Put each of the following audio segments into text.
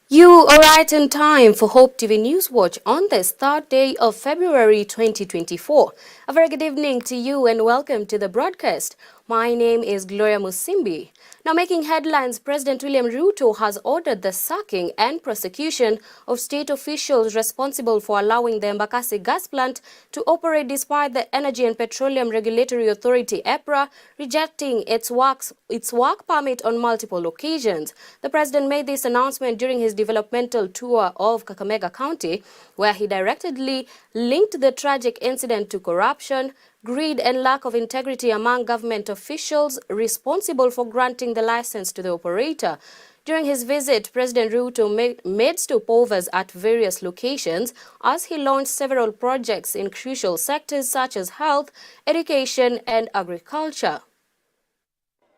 You are right in time for Hope TV News Watch on this third day of February 2024. A very good evening to you and welcome to the broadcast. My name is Gloria Musimbi. Now, making headlines, President William Ruto has ordered the sacking and prosecution of state officials responsible for allowing the Embakasi gas plant to operate despite the Energy and Petroleum Regulatory Authority (EPRA) rejecting its work permit on multiple occasions. The president made this announcement during his developmental tour of Kakamega County, where he directly linked the tragic incident to corruption, greed and lack of integrity among government officials responsible for granting the license to the operator. During his visit, President Ruto made stopovers at various locations as he launched several projects in crucial sectors such as health, education and agriculture.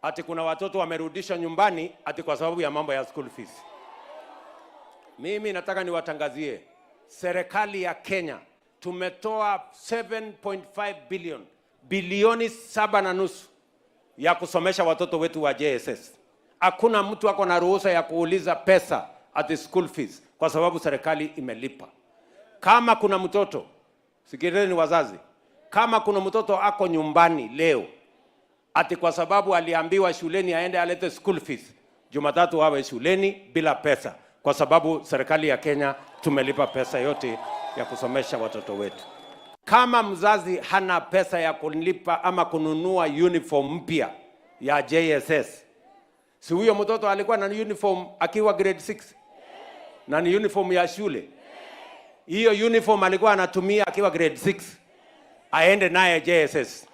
Ati kuna watoto wamerudishwa nyumbani ati kwa sababu ya mambo ya school fees. Mimi nataka niwatangazie serikali ya Kenya tumetoa 7.5 bilioni 7.5 ya kusomesha watoto wetu wa JSS. Hakuna mtu ako na ruhusa ya kuuliza pesa at school fees kwa sababu serikali imelipa. Kama kuna mtoto, sikilizeni wazazi, kama kuna mtoto ako nyumbani leo ati kwa sababu aliambiwa shuleni aende alete school fees, Jumatatu awe shuleni bila pesa kwa sababu serikali ya Kenya tumelipa pesa yote ya kusomesha watoto wetu. Kama mzazi hana pesa ya kulipa ama kununua uniform mpya ya JSS, si huyo mtoto alikuwa na uniform akiwa grade 6 na ni uniform ya shule, hiyo uniform alikuwa anatumia akiwa grade 6 aende naye JSS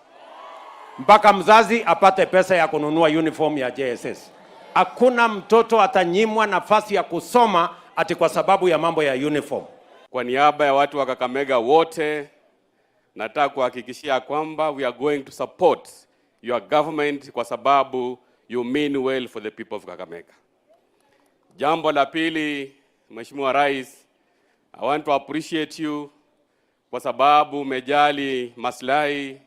mpaka mzazi apate pesa ya kununua uniform ya JSS. Hakuna mtoto atanyimwa nafasi ya kusoma ati kwa sababu ya mambo ya uniform. Kwa niaba ya watu wa Kakamega wote, nataka kuhakikishia kwamba we are going to support your government kwa sababu you mean well for the people of Kakamega. Jambo la pili, Mheshimiwa Rais, I want to appreciate you kwa sababu umejali maslahi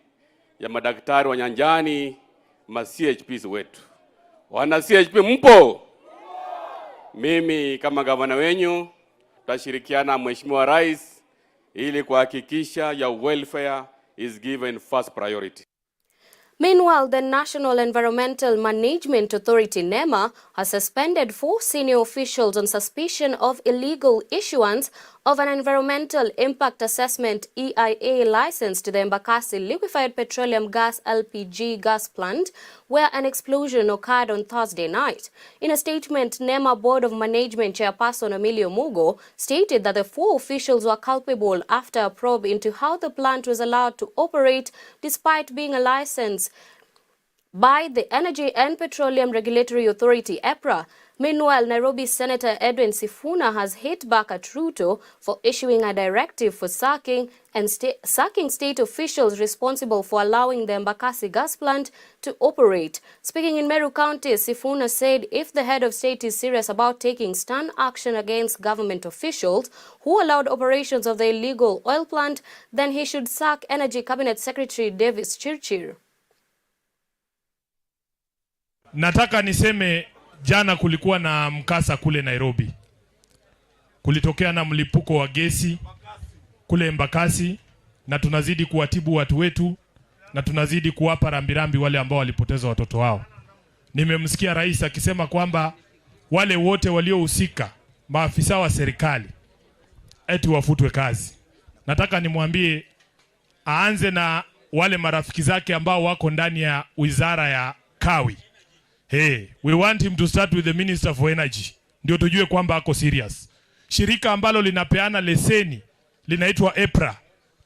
ya madaktari wa nyanjani, ma CHPs wetu. Wana CHP mpo? Mimi kama gavana wenyu tutashirikiana na Mheshimiwa Rais ili kuhakikisha your welfare is given first priority. Meanwhile, the National Environmental Management Authority (NEMA) has suspended 4 senior officials on suspicion of illegal issuance of an Environmental Impact Assessment (EIA) license to the Embakasi Liquefied Petroleum Gas (LPG) gas plant, where an explosion occurred on Thursday night. In a statement, NEMA Board of Management Chairperson Emilio Mugo stated that the 4 officials were culpable after a probe into how the plant was allowed to operate despite being a license by the Energy and Petroleum Regulatory Authority (EPRA). Meanwhile, Nairobi Senator Edwin Sifuna has hit back at Ruto for issuing a directive for sacking state officials responsible for allowing the Embakasi gas plant to operate. Speaking in Meru County, Sifuna said if the head of state is serious about taking stern action against government officials who allowed operations of the illegal oil plant, then he should sack Energy Cabinet Secretary Davis Chirchir. Nataka niseme jana kulikuwa na mkasa kule Nairobi. Kulitokea na mlipuko wa gesi kule Embakasi na tunazidi kuwatibu watu wetu na tunazidi kuwapa rambirambi wale ambao walipoteza watoto wao. Nimemsikia rais akisema kwamba wale wote waliohusika, maafisa wa serikali, eti wafutwe kazi. Nataka nimwambie aanze na wale marafiki zake ambao wako ndani ya wizara ya Kawi. Hey, we want him to start with the Minister for Energy. Ndio tujue kwamba ako serious. Shirika ambalo linapeana leseni linaitwa EPRA.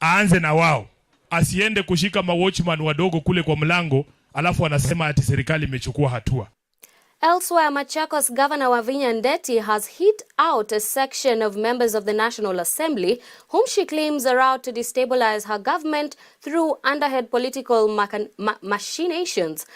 Aanze na wao. Asiende kushika watchman wadogo kule kwa mlango alafu anasema ati serikali imechukua hatua. Elsewhere, Machakos Governor Wavinya Ndeti has hit out a section of members of the National Assembly whom she claims are out to destabilize her government through underhand political machinations.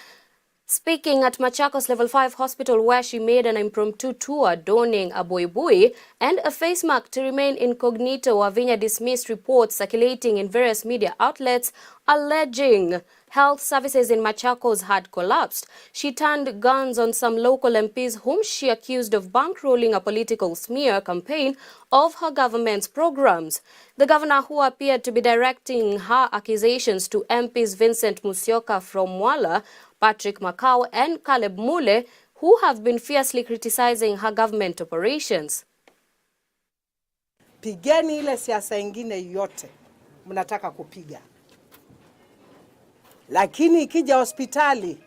Speaking at Machakos Level 5 Hospital, where she made an impromptu tour donning a buibui and a face mask to remain incognito, Wavinya dismissed reports circulating in various media outlets alleging health services in Machakos had collapsed. She turned guns on some local MPs whom she accused of bankrolling a political smear campaign of her government's programs. The governor, who appeared to be directing her accusations to MPs Vincent Musyoka from Mwala, Patrick Makau and Caleb Mule, who have been fiercely criticizing her government operations. Pigeni ile siasa ingine yote mnataka kupiga, lakini ikija hospitali,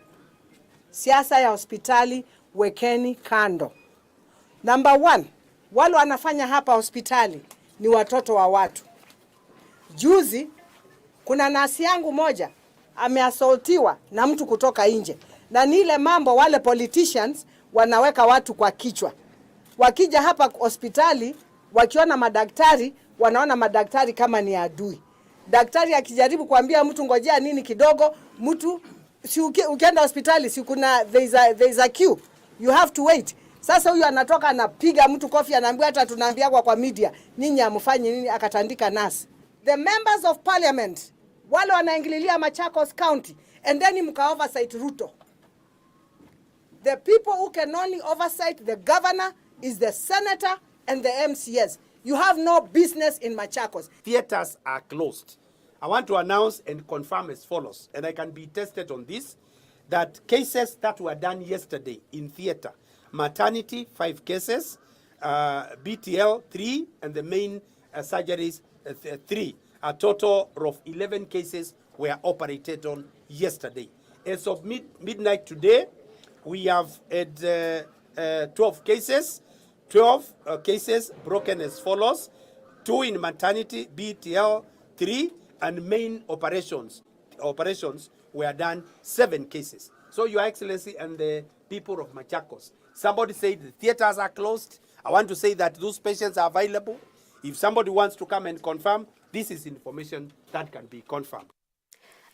siasa ya hospitali wekeni kando. Number one, wale wanafanya hapa hospitali ni watoto wa watu. Juzi kuna nasi yangu moja ameassaultiwa na mtu kutoka nje, na ni ile mambo wale politicians wanaweka watu kwa kichwa. Wakija hapa hospitali, wakiona madaktari, wanaona madaktari kama ni adui. Daktari akijaribu kuambia mtu ngojea nini kidogo, mtu si ukienda hospitali si kuna there is a queue, you have to wait. Sasa huyu anatoka anapiga mtu kofi, anaambia hata tunaambia kwa media nyinyi amfanye nini, akatandika nasi. The members of parliament wale wanaingililia Machakos County, and then mka oversight Ruto. The people who can only oversight the governor is the senator and the MCS. You have no business in Machakos. Theaters are closed. I want to announce and confirm as follows, and I can be tested on this, that cases that were done yesterday in theater, maternity 5 cases, BTL 3, and the main surgeries 3. A total of 11 cases were operated on yesterday. As of midnight today, we have had 12 cases. 12 cases broken as follows: 2 in maternity, BTL 3, and main operations were done 7 cases. So, Your Excellency and the people of Machakos, somebody said the theaters are closed. I want to say that those patients are available. If somebody wants to come and confirm, this is information that can be confirmed.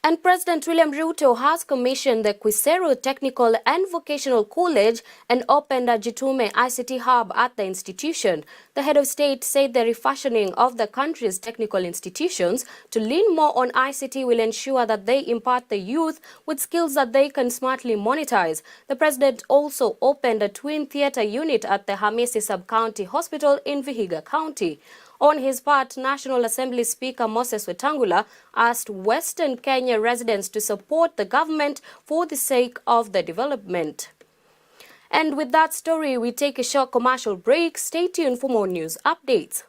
And President William Ruto has commissioned the Quisero Technical and Vocational College and opened a Jitume ICT hub at the institution. The head of state said the refashioning of the country's technical institutions to lean more on ICT will ensure that they impart the youth with skills that they can smartly monetize. The president also opened a twin theatre unit at the Hamisi Sub-County Hospital in Vihiga County. On his part, National Assembly Speaker Moses Wetangula asked Western Kenya residents to support the government for the sake of the development. And with that story, we take a short commercial break. Stay tuned for more news updates.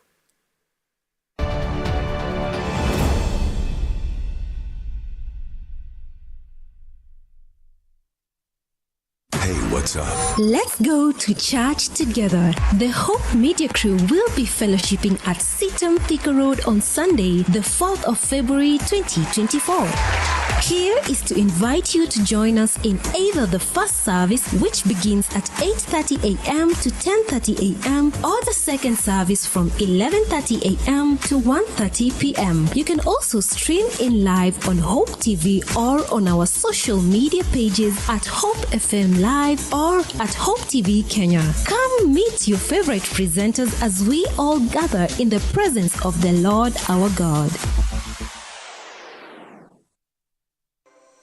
Hey, what's up? Let's go to church together. The Hope Media crew will be fellowshipping at Sitam Thika Road on Sunday, the 4th of February 2024. Here is to invite you to join us in either the first service, which begins at 8:30 a.m. to 10:30 a.m., or the second service from 11:30 a.m. to 1:30 p.m. You can also stream in live on Hope TV or on our social media pages at Hope FM Live or at Hope TV Kenya. Come meet your favorite presenters as we all gather in the presence of the Lord our God.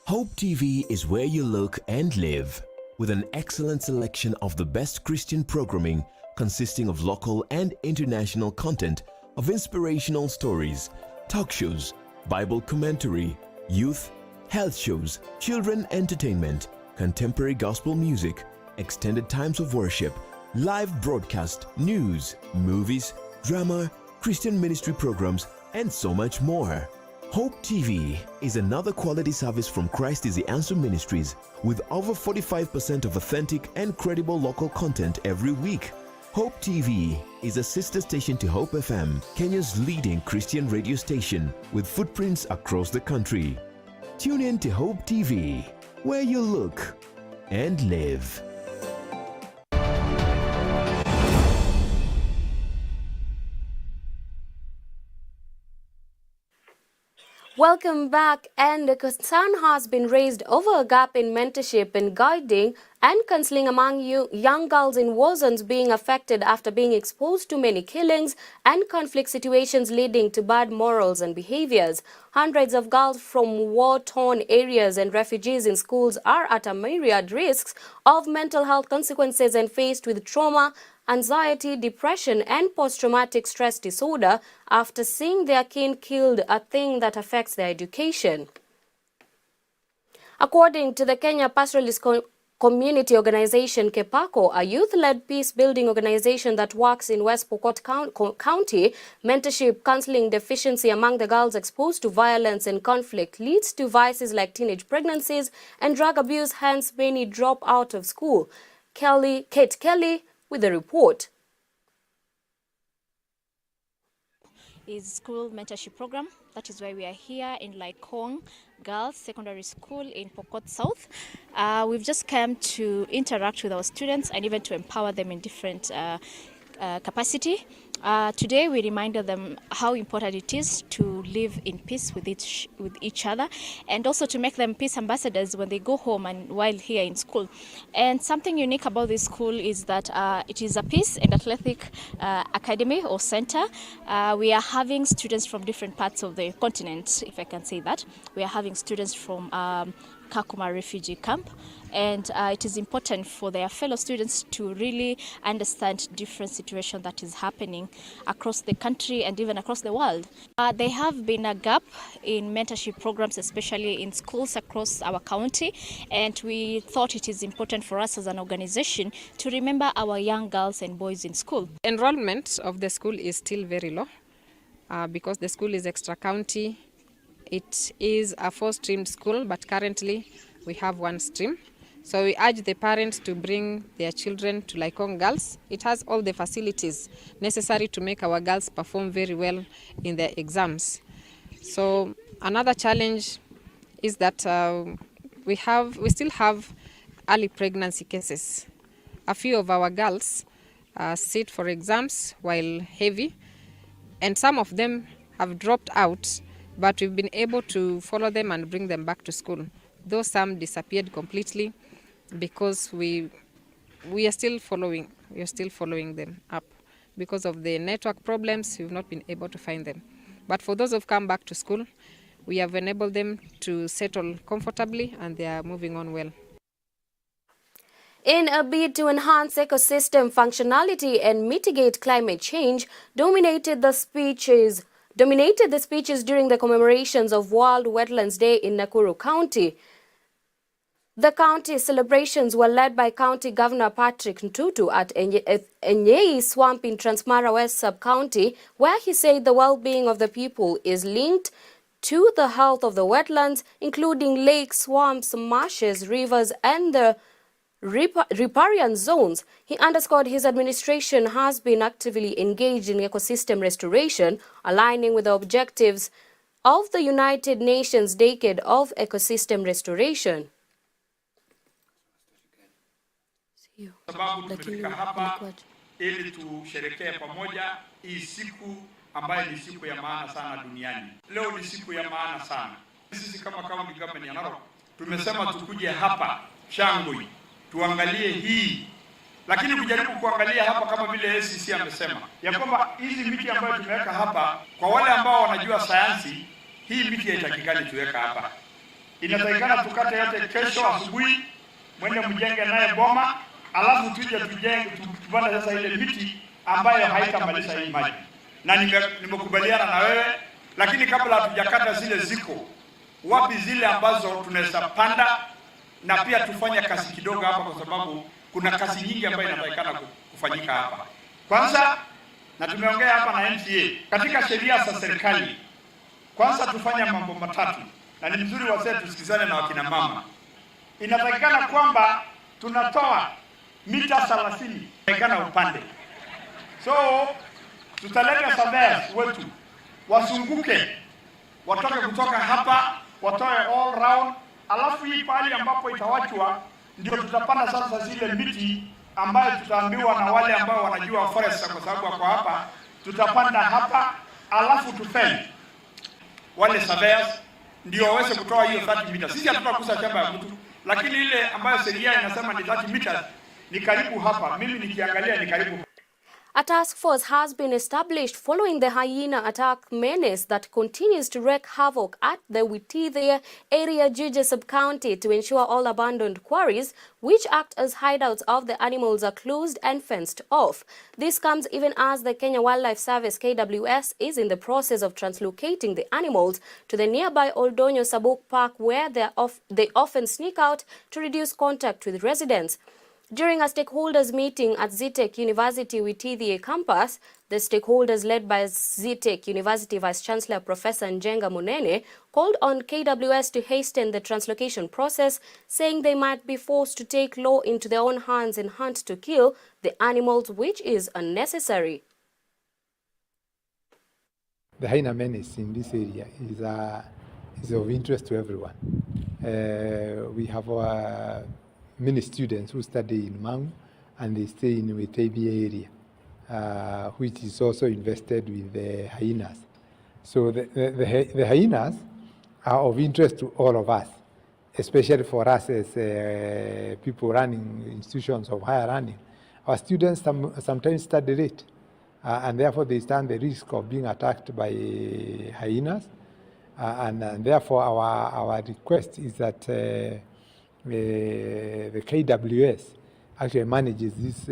Hope TV is where you look and live, with an excellent selection of the best Christian programming consisting of local and international content, of inspirational stories, talk shows, Bible commentary, youth, health shows, children entertainment, contemporary gospel music, extended times of worship, live broadcast, news, movies, drama, Christian ministry programs, and so much more. Hope TV is another quality service from Christ is the Answer Ministries, with over 45% of authentic and credible local content every week. Hope TV is a sister station to Hope FM, Kenya's leading Christian radio station, with footprints across the country. Tune in to Hope TV, where you look and live. Welcome back. And a concern has been raised over a gap in mentorship and guiding and counseling among young girls in war zones being affected after being exposed to many killings and conflict situations leading to bad morals and behaviors. Hundreds of girls from war-torn areas and refugees in schools are at a myriad risks of mental health consequences and faced with trauma, anxiety, depression and post-traumatic stress disorder after seeing their kin killed, a thing that affects their education. According to the Kenya Pastoralist Community Organization KEPACO, a youth-led peace-building organization that works in West Pokot County, mentorship counseling deficiency among the girls exposed to violence and conflict leads to vices like teenage pregnancies and drug abuse, hence many drop out of school. Kate Kelly with the report. Is school mentorship program. That is why we are here in Laikong Girls Secondary School in Pokot South. We've just come to interact with our students and even to empower them in different capacity. Today we reminded them how important it is to live in peace with each other, and also to make them peace ambassadors when they go home and while here in school. And something unique about this school is that it is a peace and athletic academy or center. We are having students from different parts of the continent, if I can say that. We are having students from Kakuma refugee camp, and it is important for their fellow students to really understand different situations that is happening across the country and even across the world. There have been a gap in mentorship programs, especially in schools across our county, and we thought it is important for us as an organization to remember our young girls and boys in school. Enrollment of the school is still very low because the school is extra county. It is a 4-streamed school, but currently we have 1 stream. So we urge the parents to bring their children to Laikong Girls. It has all the facilities necessary to make our girls perform very well in their exams. So another challenge is that we still have early pregnancy cases. A few of our girls sit for exams while heavy, and some of them have dropped out, but we've been able to follow them and bring them back to school. Though some disappeared completely, because we are still following them up. Because of the network problems, we've not been able to find them. But for those who've come back to school, we have enabled them to settle comfortably, and they are moving on well. In a bid to enhance ecosystem functionality and mitigate climate change, dominated the speeches during the commemorations of World Wetlands Day in Nakuru County. The county celebrations were led by County Governor Patrick Ntutu at Enyei Swamp in Transmara West Sub-County, where he said the well-being of the people is linked to the health of the wetlands, including lakes, swamps, marshes, rivers, and the riparian zones. He underscored his administration has been actively engaged in ecosystem restoration, aligning with the objectives of the United Nations Decade of Ecosystem Restoration. Sababu tumefika hapa ili tusherekee pamoja hii siku ambayo ni siku ya maana sana duniani. Leo ni siku ya maana sana. Sisi kama county government ya Narok tumesema tukuje hapa Shangwe tuangalie hii, lakini kujaribu kuangalia hapa kama vile ACC amesema ya kwamba hizi miti ambayo tumeweka hapa, kwa wale ambao wanajua sayansi, hii miti haitakikani tuweka hapa. Inatakikana tukate yote kesho asubuhi, mwende mjenge naye boma, alafu tuje tupande sasa ile miti ambayo haitamaliza hii maji. Na nimekubaliana na wewe, lakini kabla hatujakata zile ziko wapi zile ambazo tunaweza panda, na pia tufanye kazi kidogo hapa, kwa sababu kuna kazi nyingi ambayo inatakikana kufanyika hapa. Kwanza, na tumeongea hapa na NTA katika sheria za serikali, kwanza tufanye mambo matatu, na ni mzuri wazee tusikizane na wakina mama. Inatakikana kwamba tunatoa mita 30 inatakikana upande. So tutaleta surveyors wetu wasunguke, watoke kutoka hapa, watoe all round, alafu hii pali ambapo itawachwa ndio tutapanda sasa zile miti ambayo tutaambiwa na wale ambao wanajua forest, kwa sababu wako hapa, tutapanda hapa, alafu tufanye wale surveyors ndio waweze kutoa hiyo 30 meters. Sisi hatutakusa shamba ya mtu, lakini ile ambayo sheria inasema ni 30 meters ni karibu hapa. Mimi nikiangalia ni karibu. A task force has been established following the hyena attack menace that continues to wreak havoc at the Witithia area Juja sub-county to ensure all abandoned quarries, which act as hideouts of the animals, are closed and fenced off. This comes even as the Kenya Wildlife Service KWS is in the process of translocating the animals to the nearby Oldonyo Sabuk Park, where they often sneak out to reduce contact with residents. During a stakeholders meeting at Zitech University Witithia campus, the stakeholders led by Zitech University Vice-Chancellor Professor Njenga Munene called on KWS to hasten the translocation process, saying they might be forced to take law into their own hands and hunt to kill the animals, which is unnecessary. The hyena menace in this area is of interest to everyone. We have many students who study in Mangu and they stay in the Witithia area, which is also invested with the hyenas. So the hyenas are of interest to all of us, especially for us as people running institutions of higher learning. Our students sometimes study late, and therefore they stand the risk of being attacked by hyenas. And therefore our request is that the KWS actually manages this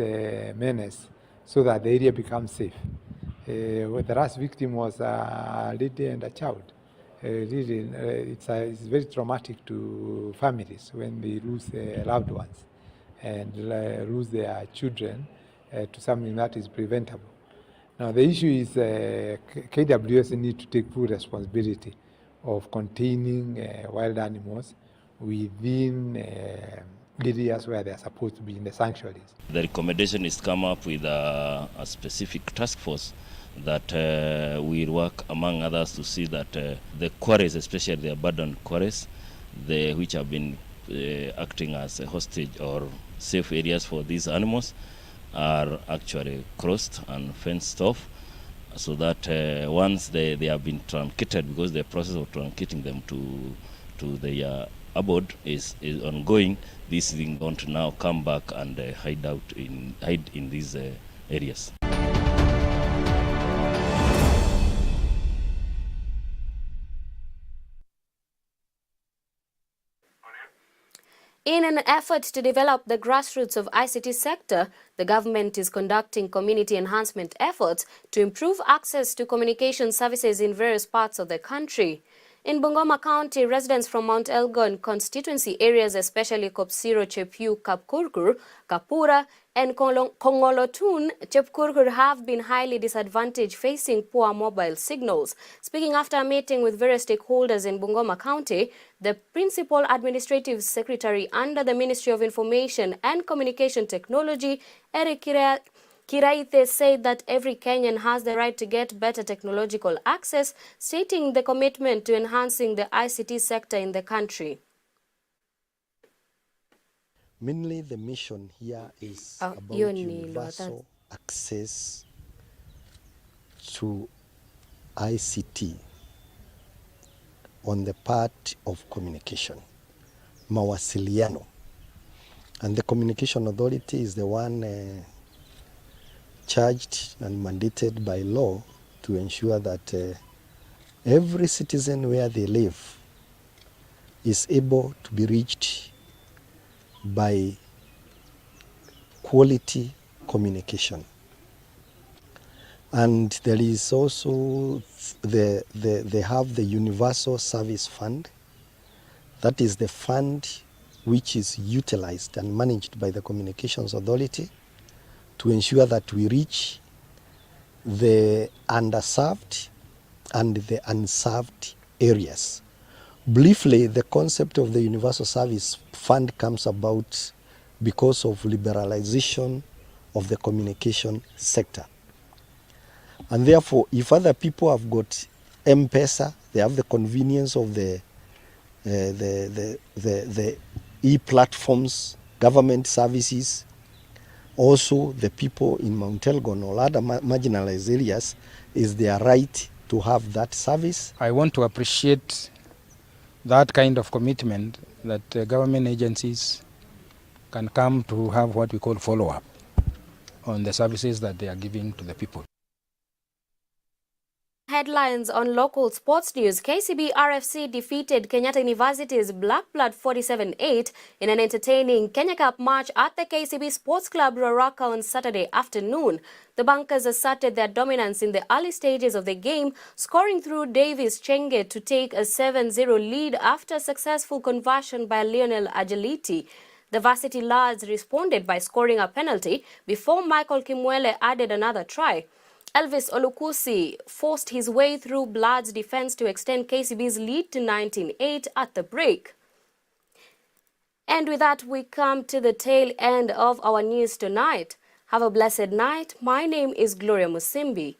menace so that the area becomes safe. The last victim was a lady and a child. It's very traumatic to families when they lose their loved ones and lose their children to something that is preventable. Now the issue is KWS need to take full responsibility of containing wild animals within areas where they are supposed to be in the sanctuaries. The recommendation is to come up with a specific task force that will work among others to see that the quarries, especially the abandoned quarries, which have been acting as a hostage or safe areas for these animals, are actually crossed and fenced off, so that once they have been truncated, because the process of truncating them to their abode is ongoing, this is going to now come back and hide in these areas. In an effort to develop the grassroots of ICT sector, the government is conducting community enhancement efforts to improve access to communication services in various parts of the country. In Bungoma County, residents from Mount Elgon constituency areas, especially Kopsiro, Chepiu, Kapkurkur, Kapura, and Kongolotun, Chepkurkur, have been highly disadvantaged, facing poor mobile signals. Speaking after a meeting with various stakeholders in Bungoma County, the Principal Administrative Secretary under the Ministry of Information and Communication Technology, Eric Kiraithe, said that every Kenyan has the right to get better technological access, stating the commitment to enhancing the ICT sector in the country. Mainly the mission here is about universal access to ICT on the part of communication, mawasiliano. And the Communication Authority is the one charged and mandated by law to ensure that every citizen where they live is able to be reached by quality communication. And there is also they have the Universal Service Fund. That is the fund which is utilized and managed by the Communications Authority to ensure that we reach the underserved and the unserved areas. Briefly, the concept of the Universal Service Fund comes about because of liberalization of the communication sector. And therefore, if other people have got M-Pesa, they have the convenience of the e-platforms, government services. Also, the people in Mount Elgon or other marginalized areas is their right to have that service. I want to appreciate that kind of commitment that government agencies can come to have what we call follow-up on the services that they are giving to the people. Headlines on local sports news. KCB RFC defeated Kenyatta University's Black Blood 47-8 in an entertaining Kenya Cup match at the KCB Sports Club Ruaraka on Saturday afternoon. The Bankers asserted their dominance in the early stages of the game, scoring through Davis Chenge to take a 7-0 lead after a successful conversion by Lionel Ageliti. The Varsity Lads responded by scoring a penalty before Michael Kimwele added another try. Elvis Olukusi forced his way through Blood's defense to extend KCB's lead to 19-8 at the break. And with that, we come to the tail end of our news tonight. Have a blessed night. My name is Gloria Musimbi.